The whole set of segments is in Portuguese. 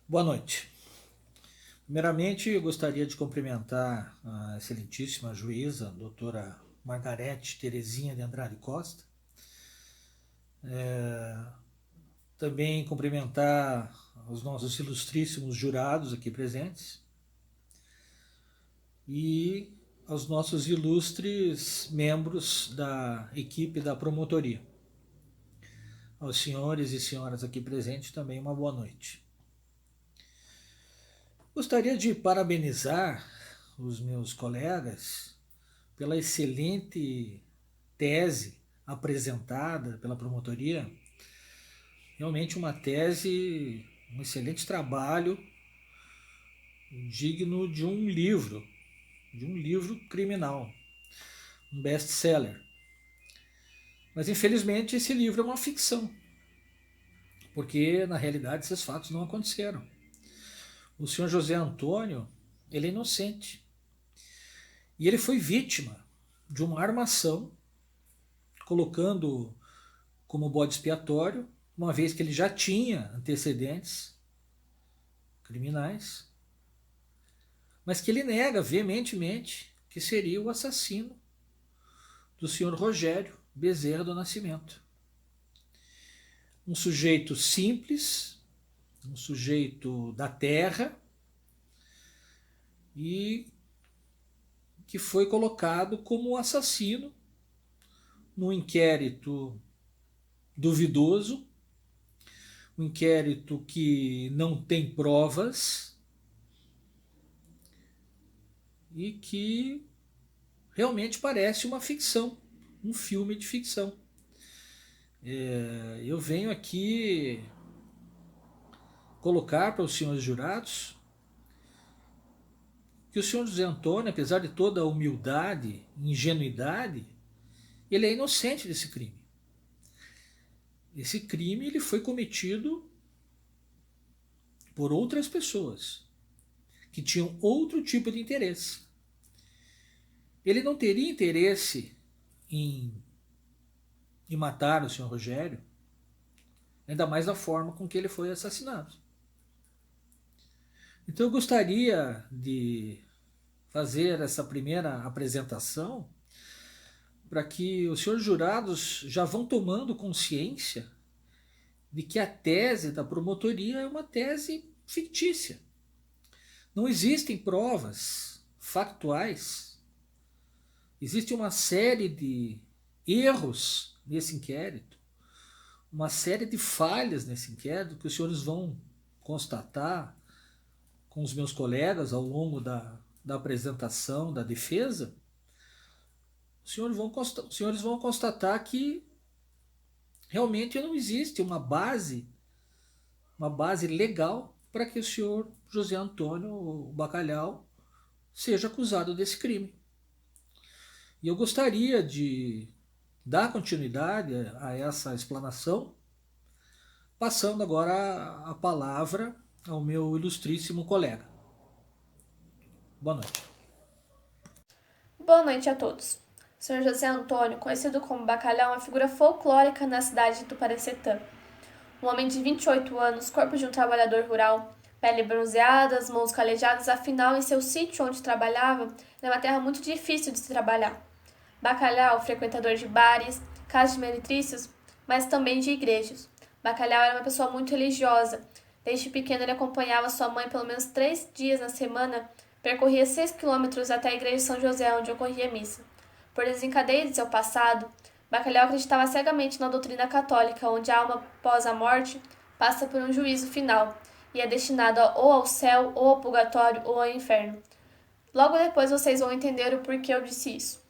Boa noite. Primeiramente, eu gostaria de cumprimentar a excelentíssima juíza, doutora Margarete Terezinha de Andrade Costa. Também cumprimentar os nossos ilustríssimos jurados aqui presentes e aos nossos ilustres membros da equipe da promotoria. Aos senhores e senhoras aqui presentes também uma boa noite. Gostaria de parabenizar os meus colegas pela excelente tese apresentada pela promotoria. Realmente uma tese, um excelente trabalho, digno de um livro criminal, um best-seller. Mas infelizmente esse livro é uma ficção, porque na realidade esses fatos não aconteceram. O senhor José Antônio, ele é inocente. E ele foi vítima de uma armação, colocando como bode expiatório, uma vez que ele já tinha antecedentes criminais, mas que ele nega veementemente que seria o assassino do senhor Rogério Bezerra do Nascimento. Um sujeito simples, um sujeito da terra e que foi colocado como assassino num inquérito duvidoso, um inquérito que não tem provas e que realmente parece uma ficção, um filme de ficção. Eu venho aqui colocar para os senhores jurados que o senhor José Antônio, apesar de toda a humildade e ingenuidade, ele é inocente desse crime. Esse crime ele foi cometido por outras pessoas que tinham outro tipo de interesse. Ele não teria interesse em matar o senhor Rogério, ainda mais da forma com que ele foi assassinado. Então eu gostaria de fazer essa primeira apresentação para que os senhores jurados já vão tomando consciência de que a tese da promotoria é uma tese fictícia. Não existem provas factuais, existe uma série de erros nesse inquérito, uma série de falhas nesse inquérito que os senhores vão constatar com os meus colegas ao longo da apresentação da defesa. Os senhores vão constatar que realmente não existe uma base legal para que o senhor José Antônio Bacalhau seja acusado desse crime. E eu gostaria de dar continuidade a essa explanação, passando agora a palavra ao meu ilustríssimo colega. Boa noite. Boa noite a todos. O Sr. José Antônio, conhecido como Bacalhau, é uma figura folclórica na cidade de Tuparecetã. Um homem de 28 anos, corpo de um trabalhador rural, pele bronzeada, as mãos calejadas, afinal, em seu sítio onde trabalhava, era uma terra muito difícil de se trabalhar. Bacalhau, frequentador de bares, casas de meretrícios, mas também de igrejas. Bacalhau era uma pessoa muito religiosa. Desde pequeno ele acompanhava sua mãe pelo menos 3 dias na semana, percorria 6 quilômetros até a igreja de São José, onde ocorria a missa. Por desencadeio de seu passado, Bacalhau acreditava cegamente na doutrina católica, onde a alma após a morte passa por um juízo final e é destinada ou ao céu, ou ao purgatório, ou ao inferno. Logo depois vocês vão entender o porquê eu disse isso.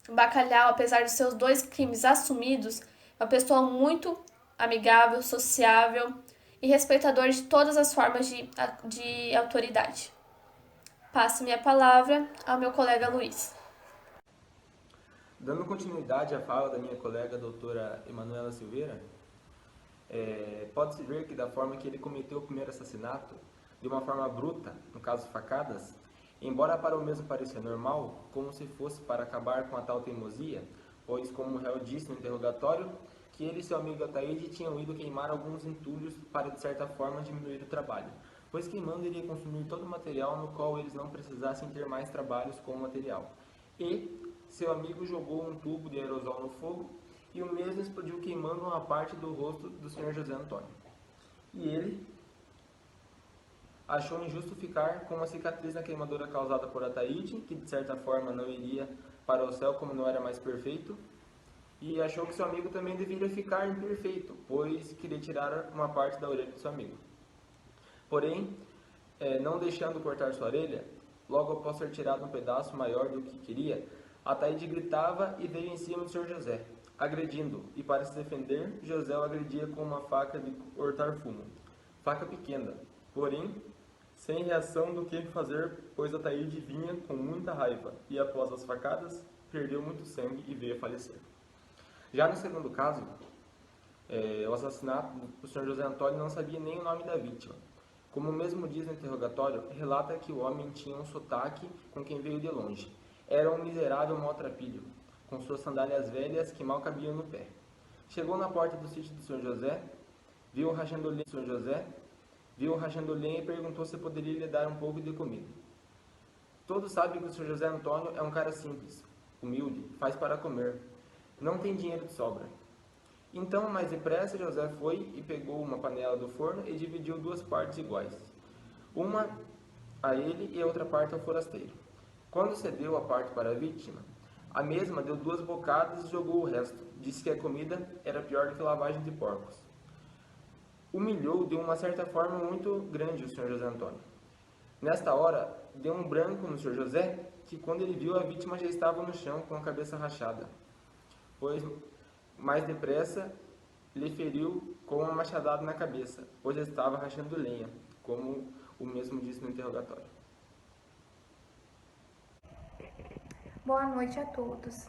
Bacalhau, apesar de seus 2 crimes assumidos, é uma pessoa muito amigável, sociável e respeitador de todas as formas de autoridade. Passo minha palavra ao meu colega Luiz. Dando continuidade à fala da minha colega doutora Emanuela Silveira, pode-se ver que da forma que ele cometeu o primeiro assassinato, de uma forma bruta, no caso facadas, embora para o mesmo parecia normal, como se fosse para acabar com a tal teimosia, pois, como o réu disse no interrogatório, que ele e seu amigo Ataíde tinham ido queimar alguns entulhos para, de certa forma, diminuir o trabalho. pois queimando iria consumir todo o material no qual eles não precisassem ter mais trabalhos com o material. E seu amigo jogou um tubo de aerosol no fogo e o mesmo explodiu queimando uma parte do rosto do Sr. José Antônio. E ele achou injusto ficar com uma cicatriz na queimadura causada por Ataíde, que de certa forma não iria para o céu como não era mais perfeito, e achou que seu amigo também deveria ficar imperfeito, pois queria tirar uma parte da orelha do seu amigo. Porém, não deixando cortar sua orelha, logo após ser tirado um pedaço maior do que queria, Ataíde gritava e veio em cima do Sr. José, agredindo, e para se defender, José o agredia com uma faca de cortar fumo, faca pequena, porém, sem reação do que fazer, pois Ataíde vinha com muita raiva, e após as facadas, perdeu muito sangue e veio a falecer. Já no segundo caso, o assassinato, o Sr. José Antônio não sabia nem o nome da vítima. Como mesmo diz no interrogatório, relata que o homem tinha um sotaque com quem veio de longe. Era um miserável maltrapilho, com suas sandálias velhas que mal cabiam no pé. Chegou na porta do sítio do Sr. José, viu-o rachando lenha e perguntou se poderia lhe dar um pouco de comida. Todos sabem que o Sr. José Antônio é um cara simples, humilde, faz para comer. Não tem dinheiro de sobra. Então, mais depressa, José foi e pegou uma panela do forno e dividiu duas partes iguais. Uma a ele e a outra parte ao forasteiro. Quando cedeu a parte para a vítima, a mesma deu 2 bocadas e jogou o resto. Disse que a comida era pior do que lavagem de porcos. Humilhou de uma certa forma muito grande o Sr. José Antônio. Nesta hora, deu um branco no Sr. José, que quando ele viu a vítima já estava no chão com a cabeça rachada. Pois, mais depressa, lhe feriu com uma machadada na cabeça, pois estava rachando lenha, como o mesmo disse no interrogatório. Boa noite a todos.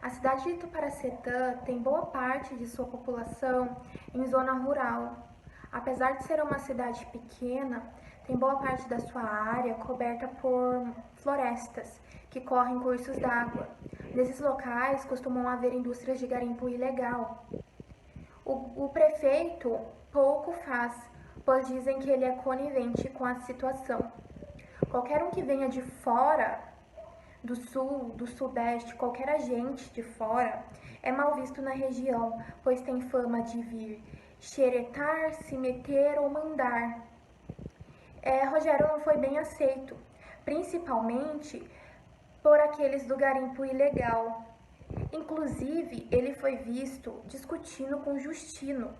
A cidade de Tuparecetã tem boa parte de sua população em zona rural. Apesar de ser uma cidade pequena, tem boa parte da sua área coberta por florestas que correm cursos d'água. Nesses locais costumam haver indústrias de garimpo ilegal. O prefeito pouco faz, pois dizem que ele é conivente com a situação. Qualquer um que venha de fora, do sul, do sudeste, qualquer agente de fora, é mal visto na região, pois tem fama de vir xeretar, se meter ou mandar. Rogério não foi bem aceito, principalmente por aqueles do garimpo ilegal. Inclusive, ele foi visto discutindo com Justino,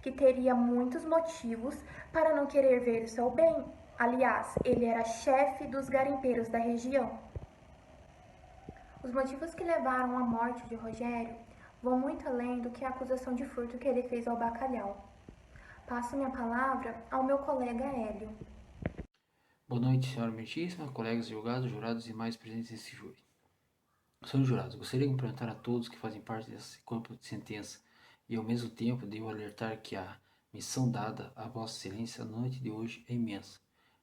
que teria muitos motivos para não querer ver o seu bem. Aliás, ele era chefe dos garimpeiros da região. Os motivos que levaram à morte de Rogério vão muito além do que a acusação de furto que ele fez ao Bacalhau. Passo minha palavra ao meu colega Hélio. Boa noite, senhora Mertíssima, colegas julgados, jurados e mais presentes nesse júri. Senhores jurados, gostaria de cumprimentar a todos que fazem parte desse corpo de sentença e, ao mesmo tempo, devo alertar que a missão dada a Vossa Excelência na noite de hoje é imensa,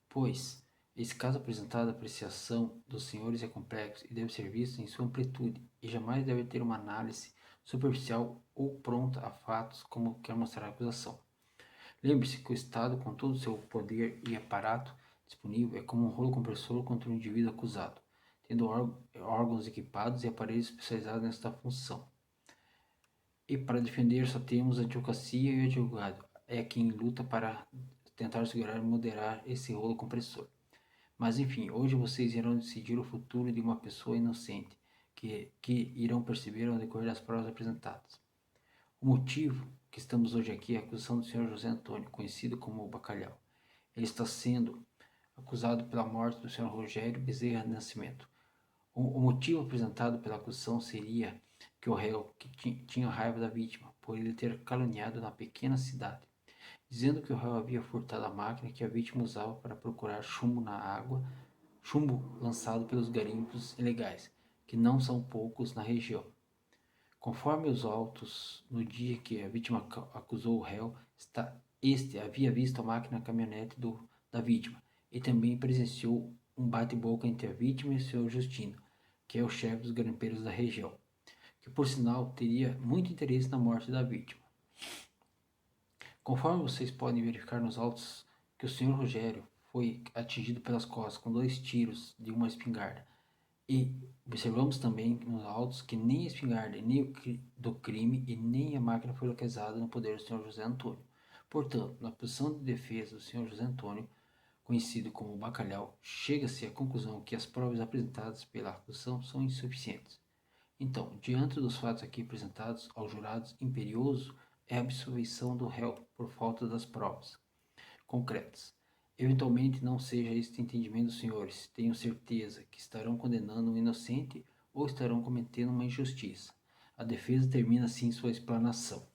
pois esse caso apresentado à apreciação dos senhores é complexo e deve ser visto em sua amplitude e jamais deve ter uma análise superficial ou pronta a fatos como quer mostrar a acusação. Lembre-se que o Estado, com todo o seu poder e aparato disponível, é como um rolo compressor contra um indivíduo acusado, tendo órgãos equipados e aparelhos especializados nesta função. E para defender só temos a advocacia e o advogado, é quem luta para tentar segurar e moderar esse rolo compressor. Mas enfim, hoje vocês irão decidir o futuro de uma pessoa inocente, que irão perceber ao decorrer das provas apresentadas. O motivo que estamos hoje aqui é a acusação do Sr. José Antônio, conhecido como o Bacalhau. Ele está sendo acusado pela morte do Sr. Rogério Bezerra Nascimento. O motivo apresentado pela acusação seria que o réu tinha raiva da vítima, por ele ter caluniado na pequena cidade, dizendo que o réu havia furtado a máquina que a vítima usava para procurar chumbo na água, chumbo lançado pelos garimpos ilegais, que não são poucos na região. Conforme os autos, no dia que a vítima acusou o réu, este havia visto a máquina caminhonete da vítima e também presenciou um bate-boca entre a vítima e o Sr. Justino, que é o chefe dos garimpeiros da região, que por sinal teria muito interesse na morte da vítima. Conforme vocês podem verificar nos autos que o senhor Rogério foi atingido pelas costas com 2 tiros de uma espingarda. E observamos também nos autos que nem a espingarda nem do crime e nem a máquina foi localizada no poder do senhor José Antônio. Portanto, na posição de defesa do senhor José Antônio, conhecido como Bacalhau, chega-se à conclusão que as provas apresentadas pela acusação são insuficientes. Então, diante dos fatos aqui apresentados aos jurados, imperioso é a absolvição do réu por falta das provas concretas. Eventualmente não seja este entendimento dos senhores, tenho certeza que estarão condenando um inocente ou estarão cometendo uma injustiça. A defesa termina assim sua explanação.